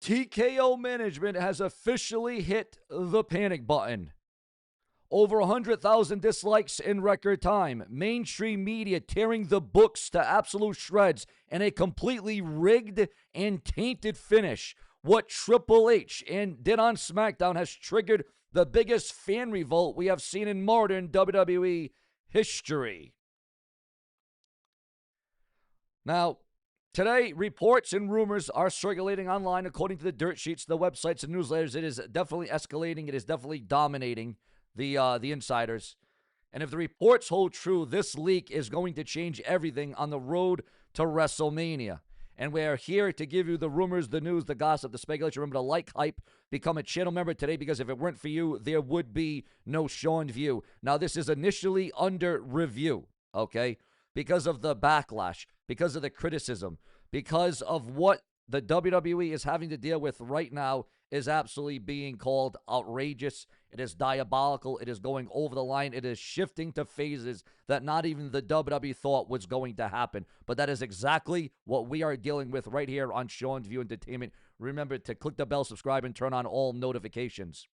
TKO management has officially hit the panic button. Over 100,000 dislikes in record time. Mainstream media tearing the books to absolute shreds and a completely rigged and tainted finish. What Triple H did on SmackDown has triggered the biggest fan revolt we have seen in modern WWE history. Now, today, reports and rumors are circulating online according to the dirt sheets, the websites, and newsletters. It is definitely escalating. It is definitely dominating the insiders. And if the reports hold true, this leak is going to change everything on the road to WrestleMania. And we're here to give you the rumors, the news, the gossip, the speculation. Remember to like, hype, become a channel member today, because if it weren't for you, there would be no SeanzViewent. Now, this is initially under review, okay? Because of the backlash, because of the criticism, because of what the WWE is having to deal with right now is absolutely being called outrageous. It is diabolical. It is going over the line. It is shifting to phases that not even the WWE thought was going to happen. But that is exactly what we are dealing with right here on SeanzViewent Entertainment. Remember to click the bell, subscribe, and turn on all notifications.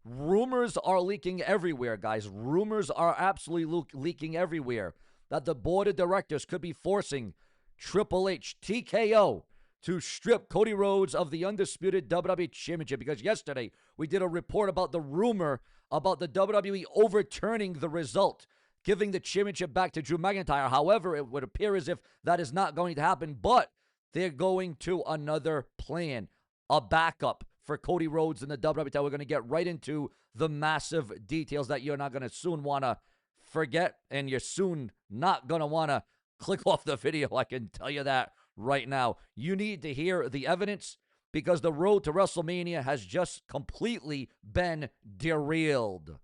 Rumors are leaking everywhere, guys. Rumors are absolutely leaking everywhere that the board of directors could be forcing Triple H, TKO, to strip Cody Rhodes of the Undisputed WWE Championship. Because yesterday we did a report about the rumor about the WWE overturning the result, giving the championship back to Drew McIntyre. However, it would appear as if that is not going to happen, but they're going to another plan, a backup for Cody Rhodes and the WWE. We're going to get right into the massive details that you're not going to soon want to forget, and you're soon not going to want to click off the video. I can tell you that right now. You need to hear the evidence, because the road to WrestleMania has just completely been derailed.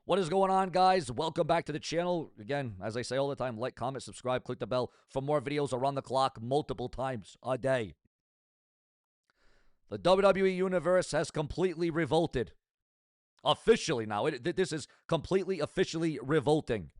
What is going on, guys? Welcome back to the channel. Again, as I say all the time, like, comment, subscribe, click the bell for more videos around the clock multiple times a day. The WWE Universe has completely revolted. Officially now. This is completely officially revolting.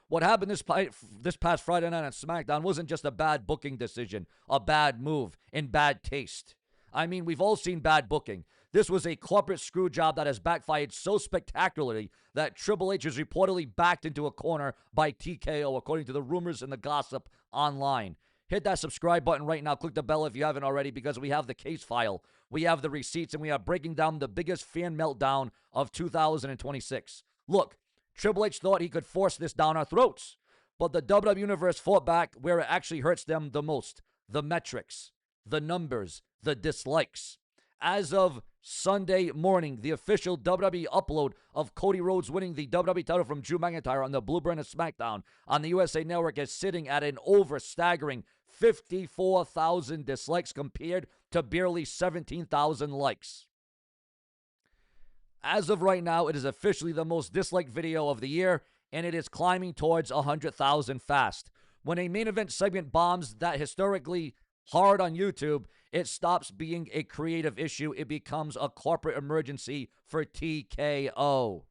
What happened this past Friday night on SmackDown wasn't just a bad booking decision, a bad move, in bad taste. I mean, we've all seen bad booking. This was a corporate screw job that has backfired so spectacularly that Triple H is reportedly backed into a corner by TKO, according to the rumors and the gossip online. Hit that subscribe button right now. Click the bell if you haven't already, because we have the case file. We have the receipts, and we are breaking down the biggest fan meltdown of 2026. Look, Triple H thought he could force this down our throats, but the WWE Universe fought back where it actually hurts them the most. The metrics, the numbers, the dislikes. As of Sunday morning, the official WWE upload of Cody Rhodes winning the WWE title from Drew McIntyre on the Blue Brand of SmackDown on the USA Network is sitting at an over-staggering 54,000 dislikes compared to barely 17,000 likes. As of right now, it is officially the most disliked video of the year, and it is climbing towards 100,000 fast. When a main event segment bombs that historically hard on YouTube, it stops being a creative issue. It becomes a corporate emergency for TKO.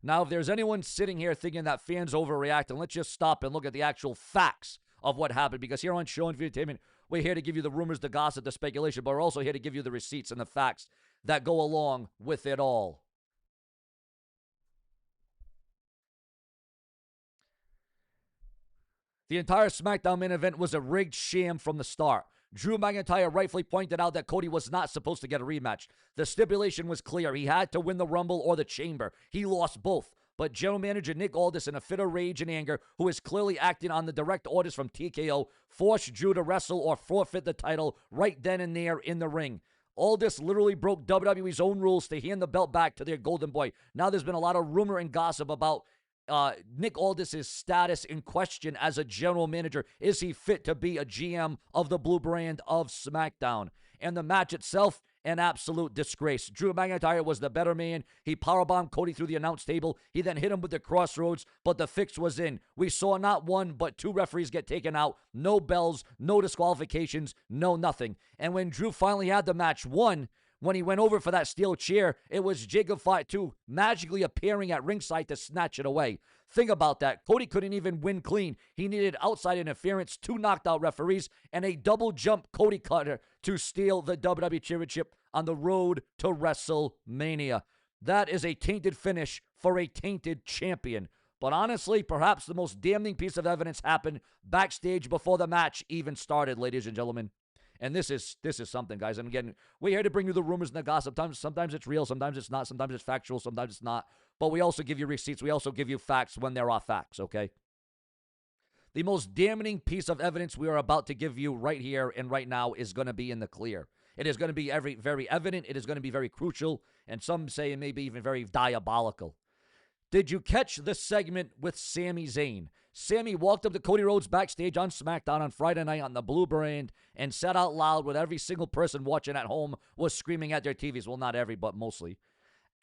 Now, if there's anyone sitting here thinking that fans overreact, and let's just stop and look at the actual facts of what happened, because here on SeanzViewent Entertainment, we're here to give you the rumors, the gossip, the speculation, but we're also here to give you the receipts and the facts that go along with it all. The entire SmackDown main event was a rigged sham from the start. Drew McIntyre rightfully pointed out that Cody was not supposed to get a rematch. The stipulation was clear. He had to win the Rumble or the Chamber. He lost both. But General Manager Nick Aldis, in a fit of rage and anger, who is clearly acting on the direct orders from TKO, forced Drew to wrestle or forfeit the title right then and there in the ring. Aldis literally broke WWE's own rules to hand the belt back to their golden boy. Now there's been a lot of rumor and gossip about Nick Aldis' status in question as a general manager. Is he fit to be a GM of the Blue Brand of SmackDown? And the match itself, an absolute disgrace. Drew McIntyre was the better man. He powerbombed Cody through the announce table. He then hit him with the crossroads, but the fix was in. We saw not one, but two referees get taken out. No bells, no disqualifications, no nothing. And when Drew finally had the match won, When he went over for that steel chair, it was JACOB FATU magically appearing at ringside to snatch it away. Think about that. Cody couldn't even win clean. He needed outside interference, 2 knocked out referees, and a double jump Cody cutter to steal the WWE Championship on the road to WrestleMania. That is a tainted finish for a tainted champion. But honestly, perhaps the most damning piece of evidence happened backstage before the match even started, ladies and gentlemen. And this is something, guys. And again, we're here to bring you the rumors and the gossip. Sometimes it's real, sometimes it's not, sometimes it's factual, sometimes it's not. But we also give you receipts. We also give you facts when there are facts, okay? The most damning piece of evidence we are about to give you right here and right now is going to be in the clear. It is going to be very evident. It is going to be very crucial. And some say it may be even very diabolical. Did you catch the segment with Sami Zayn? Sami walked up to Cody Rhodes backstage on SmackDown on Friday night on the Blue brand and said out loud what every single person watching at home was screaming at their TVs. Well, not every, but mostly.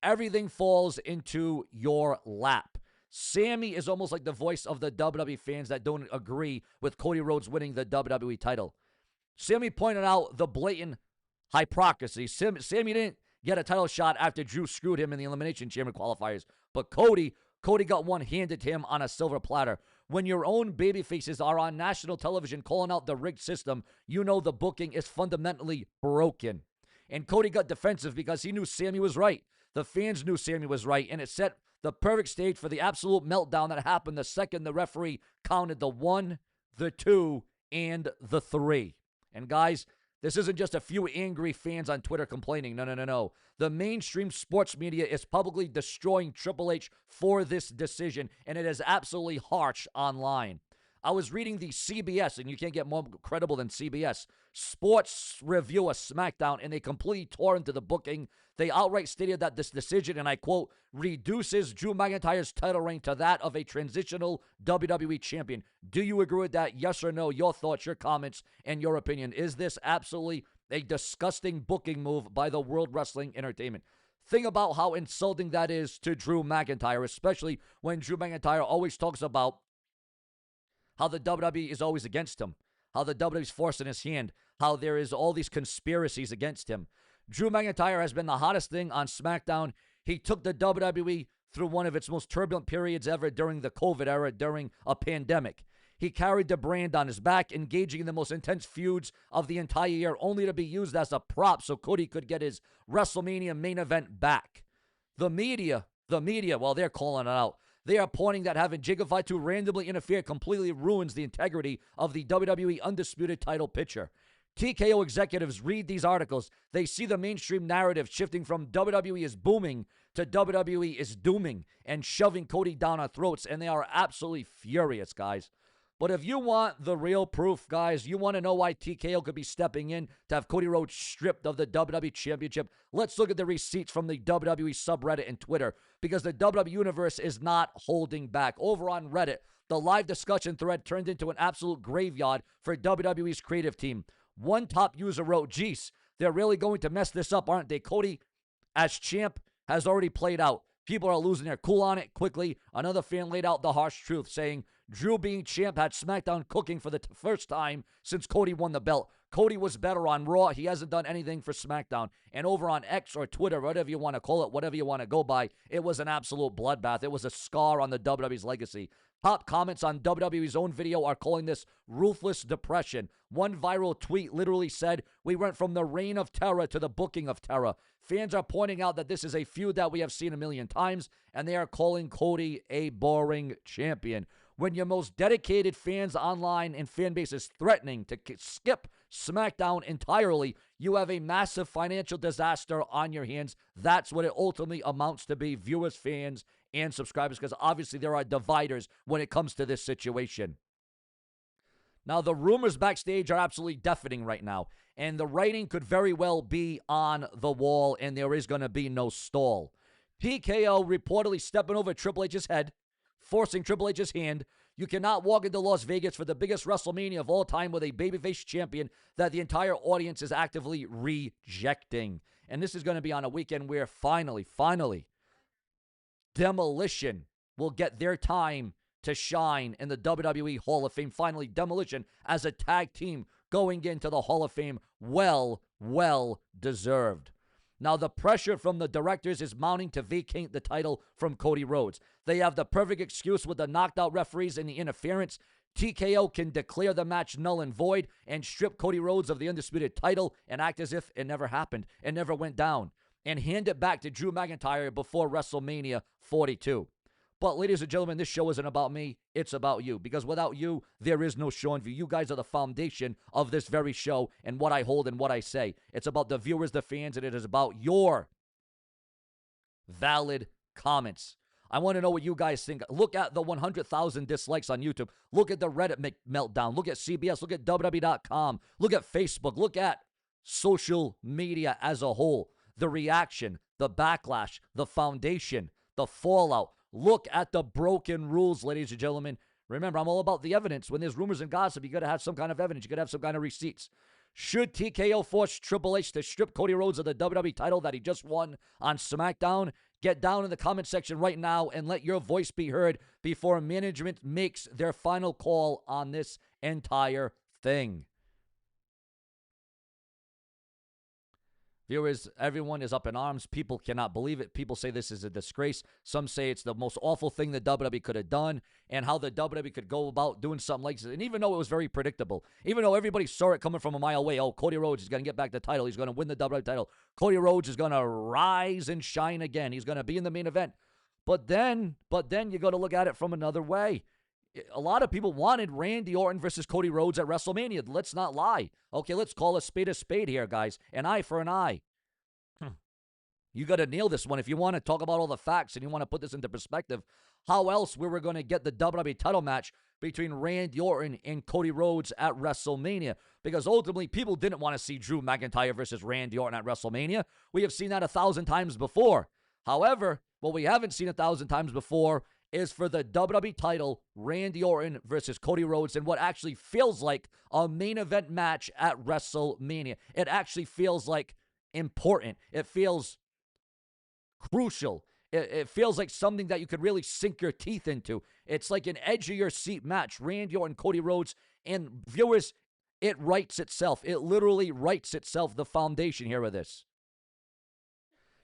Everything falls into your lap. Sami is almost like the voice of the WWE fans that don't agree with Cody Rhodes winning the WWE title. Sami pointed out the blatant hypocrisy. Sami didn't get a title shot after Drew screwed him in the Elimination Chamber qualifiers. But Cody got one handed to him on a silver platter. When your own babyfaces are on national television calling out the rigged system, you know the booking is fundamentally broken. And Cody got defensive because he knew Sami was right. The fans knew Sami was right, and it set the perfect stage for the absolute meltdown that happened the second the referee counted the 1, the 2, and the 3. And guys, this isn't just a few angry fans on Twitter complaining. No. The mainstream sports media is publicly destroying Triple H for this decision, and it is absolutely harsh online. I was reading the CBS, and you can't get more credible than CBS, sports review of SmackDown, and they completely tore into the booking. They outright stated that this decision, and I quote, reduces Drew McIntyre's title reign to that of a transitional WWE champion. Do you agree with that? Yes or no? Your thoughts, your comments, and your opinion. Is this absolutely a disgusting booking move by the World Wrestling Entertainment? Think about how insulting that is to Drew McIntyre, especially when Drew McIntyre always talks about how the WWE is always against him, how the WWE is forcing his hand, how there is all these conspiracies against him. Drew McIntyre has been the hottest thing on SmackDown. He took the WWE through one of its most turbulent periods ever during the COVID era, during a pandemic. He carried the brand on his back, engaging in the most intense feuds of the entire year, only to be used as a prop so Cody could get his WrestleMania main event back. The media, well, they're calling it out. They are pointing that having JACOB FATU randomly interfere completely ruins the integrity of the WWE Undisputed title picture. TKO executives read these articles. They see the mainstream narrative shifting from WWE is booming to WWE is dooming and shoving Cody down our throats, and they are absolutely furious, guys. But if you want the real proof, guys, you want to know why TKO could be stepping in to have Cody Rhodes stripped of the WWE Championship, let's look at the receipts from the WWE subreddit and Twitter, because the WWE Universe is not holding back. Over on Reddit, the live discussion thread turned into an absolute graveyard for WWE's creative team. One top user wrote, geez, they're really going to mess this up, aren't they? Cody, as champ, has already played out. People are losing their cool on it quickly. Another fan laid out the harsh truth, saying, Drew being champ had SmackDown cooking for the first time since Cody won the belt. Cody was better on Raw. He hasn't done anything for SmackDown. And over on X or Twitter, whatever you want to call it, whatever you want to go by, it was an absolute bloodbath. It was a scar on the WWE's legacy. Top comments on WWE's own video are calling this ruthless depression. One viral tweet literally said, we went from the reign of terror to the booking of terror. Fans are pointing out that this is a feud that we have seen a million times, and they are calling Cody a boring champion. When your most dedicated fans online and fan base is threatening to skip SmackDown entirely, you have a massive financial disaster on your hands. That's what it ultimately amounts to be, viewers, fans, and subscribers, because obviously there are dividers when it comes to this situation. Now, the rumors backstage are absolutely deafening right now, and the writing could very well be on the wall, and there is going to be no stall. TKO reportedly stepping over Triple H's head, forcing Triple H's hand. You cannot walk into Las Vegas for the biggest WrestleMania of all time with a babyface champion that the entire audience is actively rejecting. And this is going to be on a weekend where finally, Demolition will get their time to shine in the WWE Hall of Fame. Finally, Demolition as a tag team going into the Hall of Fame. Well deserved. Now, the pressure from the directors is mounting to vacate the title from Cody Rhodes. They have the perfect excuse with the knocked out referees and the interference. TKO can declare the match null and void and strip Cody Rhodes of the Undisputed title and act as if it never happened, it never went down, and hand it back to Drew McIntyre before WrestleMania 42. But, ladies and gentlemen, this show isn't about me. It's about you. Because without you, there is no show and view. You guys are the foundation of this very show and what I hold and what I say. It's about the viewers, the fans, and it is about your valid comments. I want to know what you guys think. Look at the 100,000 dislikes on YouTube. Look at the Reddit meltdown. Look at CBS. Look at WWE.com. Look at Facebook. Look at social media as a whole. The reaction, the backlash, the foundation, the fallout. Look at the broken rules, ladies and gentlemen. Remember, I'm all about the evidence. When there's rumors and gossip, you got to have some kind of evidence. You got to have some kind of receipts. Should TKO force Triple H to strip Cody Rhodes of the WWE title that he just won on SmackDown? Get down in the comment section right now and let your voice be heard before management makes their final call on this entire thing. Viewers, everyone is up in arms. People cannot believe it. People say this is a disgrace. Some say it's the most awful thing the WWE could have done, and how the WWE could go about doing something like this. And even though it was very predictable, even though everybody saw it coming from a mile away, oh, Cody Rhodes is going to get back the title. He's going to win the WWE title. Cody Rhodes is going to rise and shine again. He's going to be in the main event. But then you got to look at it from another way. A lot of people wanted Randy Orton versus Cody Rhodes at WrestleMania. Let's not lie. Okay, let's call a spade here, guys. An eye for an eye. You got to nail this one. If you want to talk about all the facts and you want to put this into perspective, how else we were going to get the WWE title match between Randy Orton and Cody Rhodes at WrestleMania? Because ultimately, people didn't want to see Drew McIntyre versus Randy Orton at WrestleMania. We have seen that 1,000 times before. However, what we haven't seen 1,000 times before is for the WWE title, Randy Orton versus Cody Rhodes, in what actually feels like a main event match at WrestleMania. It actually feels like important. It feels crucial. It feels like something that you could really sink your teeth into. It's like an edge-of-your-seat match, Randy Orton, Cody Rhodes, and viewers, it writes itself. It literally writes itself, the foundation here of this.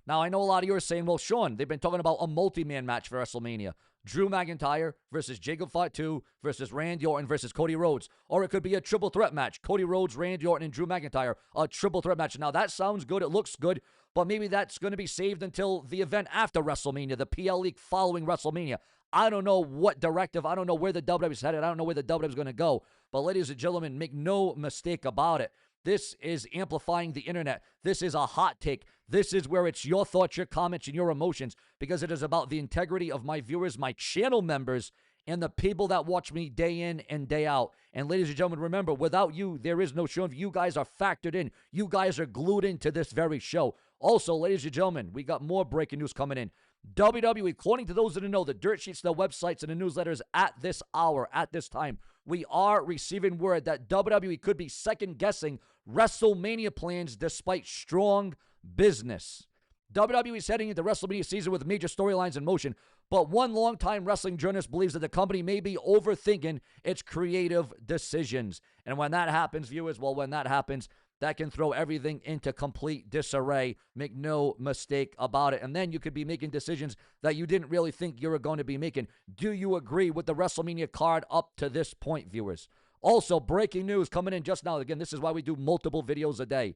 Now, I know a lot of you are saying, well, Sean, they've been talking about a multi-man match for WrestleMania. Drew McIntyre versus JACOB FATU versus Randy Orton versus Cody Rhodes. Or it could be a triple threat match. Cody Rhodes, Randy Orton, and Drew McIntyre. A triple threat match. Now, that sounds good. It looks good. But maybe that's going to be saved until the event after WrestleMania, the PL League following WrestleMania. I don't know what directive. I don't know where the WWE is headed. I don't know where the WWE is going to go. But ladies and gentlemen, make no mistake about it. This is amplifying the internet. This is a hot take. This is where it's your thoughts, your comments, and your emotions, because it is about the integrity of my viewers, my channel members, and the people that watch me day in and day out. And ladies and gentlemen, remember, without you, there is no show. You guys are factored in. You guys are glued into this very show. Also, ladies and gentlemen, we got more breaking news coming in. WWE, according to those that know, the dirt sheets, the websites, and the newsletters at this hour, at this time, we are receiving word that WWE could be second-guessing WrestleMania plans despite strong business. WWE is heading into WrestleMania season with major storylines in motion, but one longtime wrestling journalist believes that the company may be overthinking its creative decisions. And when that happens, viewers, well, when that happens, that can throw everything into complete disarray. Make no mistake about it. And then you could be making decisions that you didn't really think you were going to be making. Do you agree with the WrestleMania card up to this point, viewers? Also, breaking news coming in just now. Again, this is why we do multiple videos a day.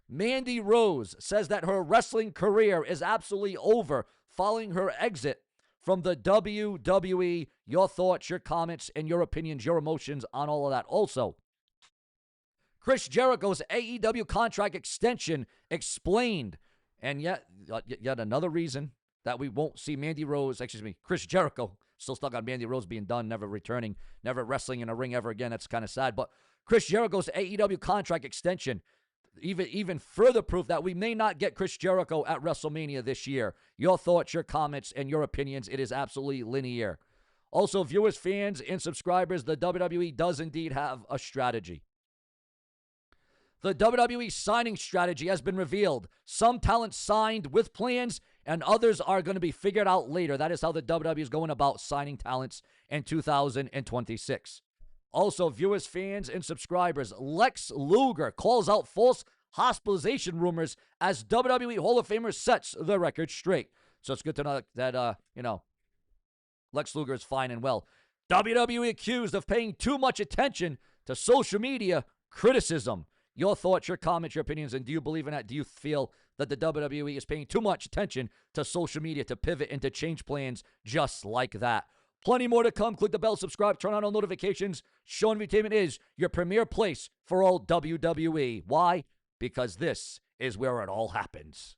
Mandy Rose says that her wrestling career is absolutely over following her exit from the WWE. Your thoughts, your comments, and your opinions, your emotions on all of that. Also, Chris Jericho's AEW contract extension explained. And yet another reason that we won't see Chris Jericho, still stuck on Mandy Rose being done, never returning, never wrestling in a ring ever again. That's kind of sad. But Chris Jericho's AEW contract extension, even further proof that we may not get Chris Jericho at WrestleMania this year. Your thoughts, your comments, and your opinions. It is absolutely linear. Also, viewers, fans, and subscribers, the WWE does indeed have a strategy. The WWE signing strategy has been revealed. Some talent signed with plans, and others are going to be figured out later. That is how the WWE is going about signing talents in 2026. Also, viewers, fans, and subscribers, Lex Luger calls out false hospitalization rumors as WWE Hall of Famer sets the record straight. So it's good to know that, Lex Luger is fine and well. WWE accused of paying too much attention to social media criticism. Your thoughts, your comments, your opinions, and do you believe in that? Do you feel that the WWE is paying too much attention to social media to pivot and to change plans just like that? Plenty more to come. Click the bell, subscribe, turn on all notifications. Sean Entertainment is your premier place for all WWE. Why? Because this is where it all happens.